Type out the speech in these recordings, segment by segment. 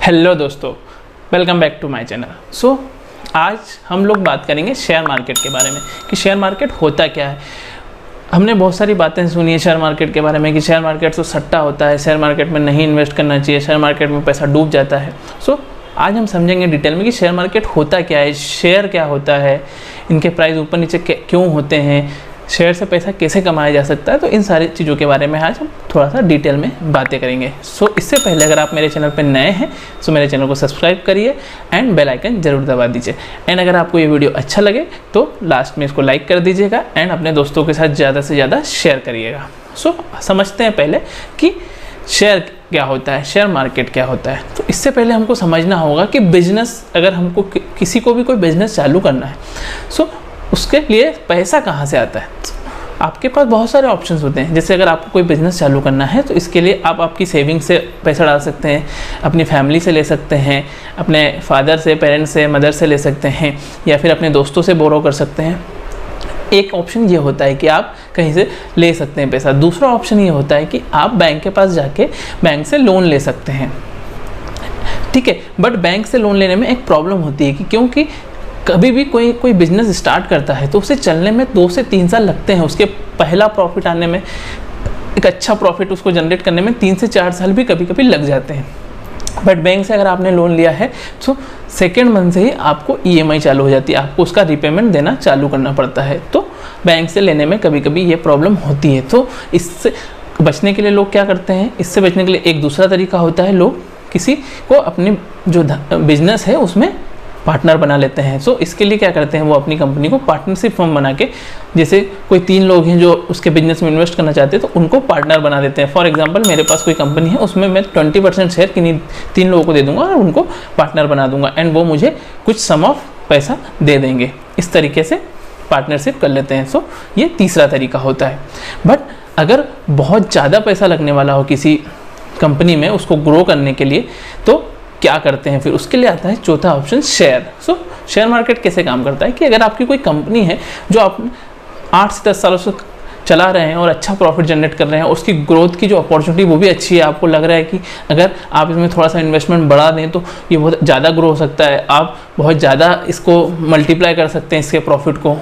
Hello दोस्तों, welcome back to my channel. आज हम लोग बात करेंगे शेयर मार्केट के बारे में कि शेयर मार्केट होता क्या है। हमने बहुत सारी बातें सुनी है शेयर मार्केट के बारे में कि शेयर मार्केट तो सट्टा होता है, शेयर मार्केट में नहीं इन्वेस्ट करना चाहिए, शेयर मार्केट में पैसा डूब जाता है। आज हम समझेंगे डिटेल में कि शेयर मार्केट होता क्या है, शेयर क्या होता है, इनके प्राइस ऊपर नीचे क्यों होते हैं, शेयर से पैसा कैसे कमाया जा सकता है। तो इन सारी चीज़ों के बारे में आज हम थोड़ा सा डिटेल में बातें करेंगे। इससे पहले अगर आप मेरे चैनल पर नए हैं तो मेरे चैनल को सब्सक्राइब करिए एंड बेल आइकन जरूर दबा दीजिए। एंड अगर आपको ये वीडियो अच्छा लगे तो लास्ट में इसको लाइक कर दीजिएगा एंड अपने दोस्तों के साथ ज़्यादा से ज़्यादा शेयर करिएगा। समझते हैं पहले कि शेयर क्या होता है, शेयर मार्केट क्या होता है। तो इससे पहले हमको समझना होगा कि बिजनेस, अगर हमको किसी को भी कोई बिजनेस चालू करना है उसके लिए पैसा कहाँ से आता है। आपके पास बहुत सारे ऑप्शंस होते हैं। जैसे अगर आपको कोई बिज़नेस चालू करना है तो इसके लिए आप आपकी सेविंग से पैसा डाल सकते हैं, अपनी फैमिली से ले सकते हैं, अपने फादर से, पेरेंट्स से, मदर से ले सकते हैं, या फिर अपने दोस्तों से बोरो कर सकते हैं। एक ऑप्शन ये होता है कि आप कहीं से ले सकते हैं पैसा। दूसरा ऑप्शन ये होता है कि आप बैंक के पास जाके बैंक से लोन ले सकते हैं, ठीक है। बट बैंक से लोन लेने में एक प्रॉब्लम होती है कि क्योंकि कभी भी कोई बिजनेस स्टार्ट करता है तो उसे चलने में 2 से 3 साल लगते हैं। उसके पहला प्रॉफिट आने में, एक अच्छा प्रॉफिट उसको जनरेट करने में 3 से 4 साल भी कभी कभी लग जाते हैं। बट बैंक से अगर आपने लोन लिया है तो सेकेंड मंथ से ही आपको EMI चालू हो जाती है, आपको उसका रिपेमेंट देना चालू करना पड़ता है। तो बैंक से लेने में कभी कभी ये प्रॉब्लम होती है। तो इससे बचने के लिए लोग क्या करते हैं, इससे बचने के लिए एक दूसरा तरीका होता है, लोग किसी को अपने जो बिजनेस है उसमें पार्टनर बना लेते हैं। इसके लिए क्या करते हैं, वो अपनी कंपनी को पार्टनरशिप फर्म बना के, जैसे कोई 3 लोग हैं जो उसके बिजनेस में इन्वेस्ट करना चाहते हैं तो उनको पार्टनर बना देते हैं। फॉर एग्जांपल मेरे पास कोई कंपनी है, उसमें मैं 20% शेयर किन्हीं 3 लोगों को दे दूंगा और उनको पार्टनर बना दूंगा एंड वो मुझे कुछ सम ऑफ पैसा दे देंगे। इस तरीके से पार्टनरशिप कर लेते हैं। ये तीसरा तरीका होता है। बट अगर बहुत ज़्यादा पैसा लगने वाला हो किसी कंपनी में उसको ग्रो करने के लिए तो क्या करते हैं, फिर उसके लिए आता है चौथा ऑप्शन, शेयर। शेयर मार्केट कैसे काम करता है कि अगर आपकी कोई कंपनी है जो आप 8 से 10 सालों से चला रहे हैं और अच्छा प्रॉफिट जनरेट कर रहे हैं, उसकी ग्रोथ की जो अपॉर्चुनिटी वो भी अच्छी है, आपको लग रहा है कि अगर आप इसमें थोड़ा सा इन्वेस्टमेंट बढ़ा दें तो ये बहुत ज़्यादा ग्रो हो सकता है, आप बहुत ज़्यादा इसको मल्टीप्लाई कर सकते हैं इसके प्रॉफिट को।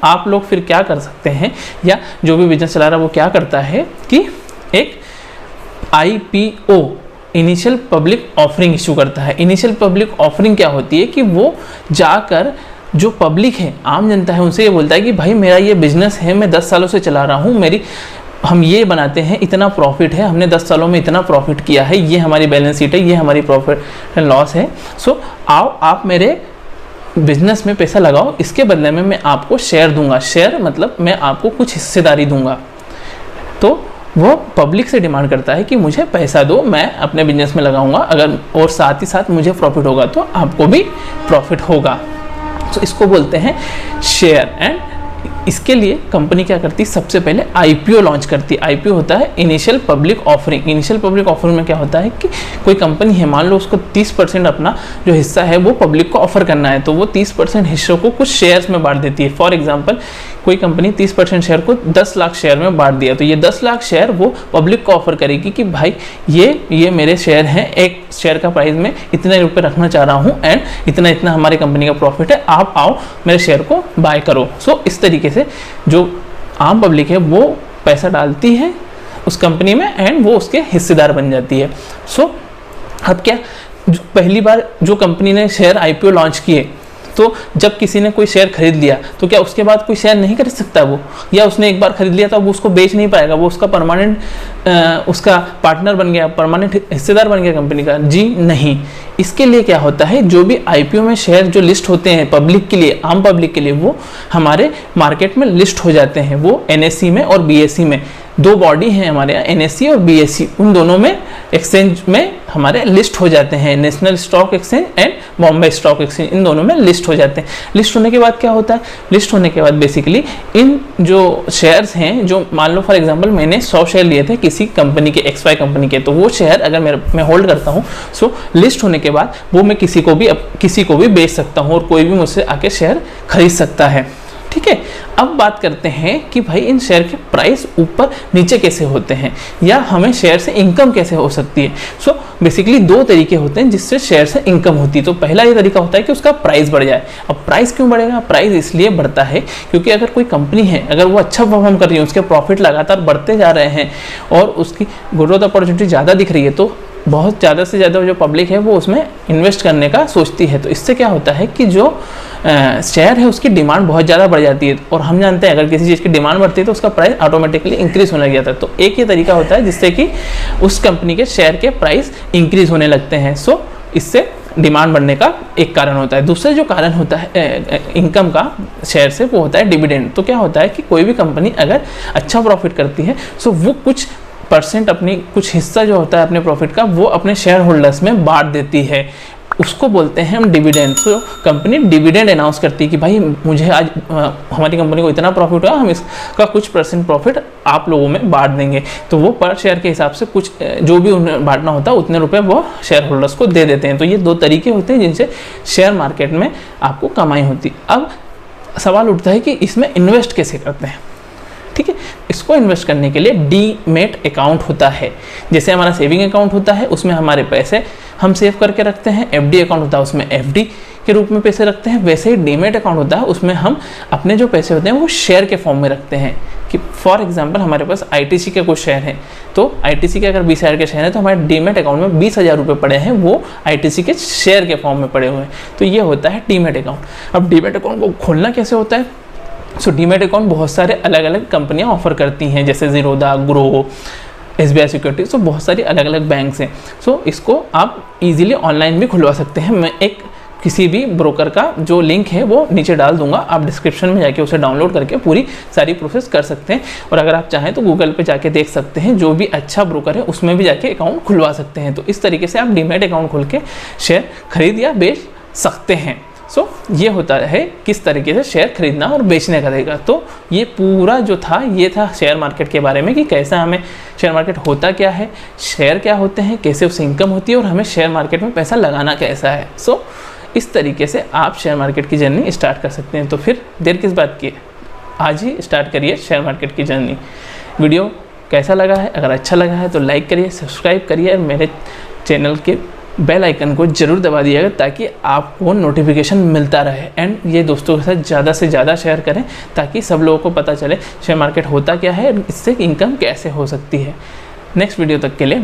आप लोग फिर क्या कर सकते हैं, या जो भी बिजनेस चला रहा है वो क्या करता है कि एक IPO, initial public offering issue करता है। इनिशियल पब्लिक ऑफरिंग क्या होती है कि वो जाकर जो पब्लिक है, आम जनता है, उनसे ये बोलता है कि भाई मेरा ये बिजनेस है, मैं 10 सालों से चला रहा हूँ, हम ये बनाते हैं, इतना प्रॉफिट है, हमने 10 सालों में इतना प्रॉफिट किया है, ये हमारी बैलेंस शीट है, ये हमारी प्रॉफिट एंड लॉस है। आओ आप मेरे बिजनेस में पैसा लगाओ, इसके बदले में मैं आपको शेयर दूंगा। शेयर मतलब मैं आपको कुछ हिस्सेदारी दूंगा। तो वो पब्लिक से डिमांड करता है कि मुझे पैसा दो, मैं अपने बिजनेस में लगाऊंगा, अगर और साथ ही साथ मुझे प्रॉफिट होगा तो आपको भी प्रॉफिट होगा। इसको बोलते हैं शेयर। एंड इसके लिए कंपनी क्या करती है, सबसे पहले IPO लॉन्च करती है। IPO होता है initial public offering. Initial public offering में क्या होता है कि कोई कंपनी है, मान लो उसको 30% अपना जो हिस्सा है वो पब्लिक को ऑफर करना है, तो वो 30% हिस्सों को कुछ शेयर्स में बांट देती है। फॉर एग्जांपल कोई कंपनी 30% शेयर को 10 लाख शेयर में बांट दिया, तो ये 10 लाख शेयर वो पब्लिक को ऑफर करेगी कि भाई ये मेरे शेयर हैं, एक शेयर का प्राइस में इतने रुपए रखना चाह रहा हूँ एंड इतना इतना हमारी कंपनी का प्रॉफिट है, आप आओ मेरे शेयर को बाय करो। इस तरीके से जो आम पब्लिक है वो पैसा डालती है उस कंपनी में एंड वो उसके हिस्सेदार बन जाती है। अब क्या, पहली बार जो कंपनी ने शेयर IPO लॉन्च किए, तो जब किसी ने कोई शेयर खरीद लिया तो क्या उसके बाद कोई शेयर नहीं खरीद सकता वो, या उसने एक बार खरीद लिया तो वो उसको बेच नहीं पाएगा, वो उसका परमानेंट उसका पार्टनर बन गया, परमानेंट हिस्सेदार बन गया कंपनी का? जी नहीं। इसके लिए क्या होता है, जो भी IPO में शेयर जो लिस्ट होते हैं पब्लिक के लिए, आम पब्लिक के लिए, वो हमारे मार्केट में लिस्ट हो जाते हैं। वो NSE में और BSE में, 2 बॉडी हैं हमारे यहाँ, NSE और BSE, उन दोनों में एक्सचेंज में हमारे लिस्ट हो जाते हैं। National stock exchange and Bombay stock exchange, इन दोनों में लिस्ट हो जाते हैं। लिस्ट होने के बाद क्या होता है, लिस्ट होने के बाद बेसिकली इन जो शेयर्स हैं, जो मान लो फॉर एग्जांपल मैंने 100 शेयर लिए थे किसी कंपनी के, XY कंपनी के, तो वो शेयर अगर मैं होल्ड करता हूँ, लिस्ट होने के बाद वो मैं किसी को भी बेच सकता हूँ और कोई भी मुझसे आके शेयर खरीद सकता है, ठीक है। अब बात करते हैं कि भाई इन शेयर के प्राइस ऊपर नीचे कैसे होते हैं या हमें शेयर से इनकम कैसे हो सकती है। सो बेसिकली दो तरीके होते हैं जिससे शेयर से इनकम होती है। तो पहला ये तरीका होता है कि उसका प्राइस बढ़ जाए। अब प्राइस क्यों बढ़ेगा? प्राइस इसलिए बढ़ता है क्योंकि अगर कोई कंपनी है, अगर वो अच्छा परफॉर्म कर रही है, उसके प्रॉफिट लगातार बढ़ते जा रहे हैं और उसकी ग्रोथ अपॉर्चुनिटी ज़्यादा दिख रही है, तो बहुत ज़्यादा से ज़्यादा जो पब्लिक है वो उसमें इन्वेस्ट करने का सोचती है। तो इससे क्या होता है कि जो शेयर है उसकी डिमांड बहुत ज़्यादा बढ़ जाती है, और हम जानते हैं अगर किसी चीज़ की डिमांड बढ़ती है तो उसका प्राइस ऑटोमेटिकली इंक्रीज होने लग जाता है। तो एक ये तरीका होता है जिससे कि उस कंपनी के शेयर के प्राइस इंक्रीज होने लगते हैं। सो इससे डिमांड बढ़ने का एक कारण होता है। दूसरा जो कारण होता है इनकम का शेयर से, वो होता है डिविडेंड। तो क्या होता है कि कोई भी कंपनी अगर अच्छा प्रॉफिट करती है सो वो कुछ परसेंट, अपनी कुछ हिस्सा जो होता है अपने प्रॉफिट का, वो अपने शेयर होल्डर्स में बांट देती है। उसको बोलते हैं हम डिविडेंड। तो कंपनी डिविडेंड अनाउंस करती है कि भाई मुझे आज हमारी कंपनी को इतना प्रॉफिट हुआ, हम इसका कुछ परसेंट प्रॉफिट आप लोगों में बांट देंगे। तो वो पर शेयर के हिसाब से कुछ जो भी उन्हें बांटना होता है उतने रुपए वो शेयर होल्डर्स को दे देते हैं। तो ये दो तरीके होते हैं जिनसे शेयर मार्केट में आपको कमाई होती है। अब सवाल उठता है कि इसमें इन्वेस्ट कैसे करते हैं। ठीक है, इसको इन्वेस्ट करने के लिए डीमैट अकाउंट होता है। जैसे हमारा सेविंग अकाउंट होता है उसमें हमारे पैसे हम सेव करके रखते हैं, एफडी अकाउंट होता है उसमें एफडी के रूप में पैसे रखते हैं, वैसे ही डीमैट अकाउंट होता है उसमें हम अपने जो पैसे होते हैं वो शेयर के फॉर्म में रखते हैं। कि फॉर एग्जांपल हमारे पास आईटीसी के कुछ शेयर हैं, तो आईटीसी के अगर 20,000 के शेयर हैं तो हमारे डीमैट अकाउंट में 20,000 रुपये पड़े हैं, वो आईटीसी के शेयर के फॉर्म में पड़े हुए हैं। तो ये होता है डीमैट अकाउंट। अब डीमैट अकाउंट को खोलना कैसे होता है? सो डीमैट अकाउंट बहुत सारे अलग अलग कंपनियां ऑफर करती हैं, जैसे ज़ीरोधा, ग्रो, SBI सिक्योरिटी। सो बहुत सारी अलग अलग बैंक्स हैं। सो इसको आप इजीली ऑनलाइन भी खुलवा सकते हैं। मैं एक किसी भी ब्रोकर का जो लिंक है वो नीचे डाल दूंगा, आप डिस्क्रिप्शन में जाके उसे डाउनलोड करके पूरी सारी प्रोसेस कर सकते हैं। और अगर आप चाहें तो गूगल पे जाके देख सकते हैं, जो भी अच्छा ब्रोकर है उसमें भी जाके अकाउंट खुलवा सकते हैं। तो इस तरीके से आप डीमैट अकाउंट खोल के शेयर खरीद या बेच सकते हैं। सो ये होता है किस तरीके से शेयर खरीदना और बेचने का तरीका। तो ये पूरा जो था ये था शेयर मार्केट के बारे में कि कैसा हमें शेयर मार्केट होता क्या है, शेयर क्या होते हैं, कैसे उससे इनकम होती है और हमें शेयर मार्केट में पैसा लगाना कैसा है। सो इस तरीके से आप शेयर मार्केट की जर्नी स्टार्ट कर सकते हैं। तो फिर देर किस बात की, आज ही स्टार्ट करिए शेयर मार्केट की जर्नी। वीडियो कैसा लगा है? अगर अच्छा लगा है तो लाइक करिए, सब्सक्राइब करिए और मेरे चैनल के बेल आइकन को जरूर दबा दिएगा ताकि आपको नोटिफिकेशन मिलता रहे। एंड ये दोस्तों के साथ ज़्यादा से ज़्यादा शेयर करें ताकि सब लोगों को पता चले शेयर मार्केट होता क्या है, इससे इनकम कैसे हो सकती है। नेक्स्ट वीडियो तक के लिए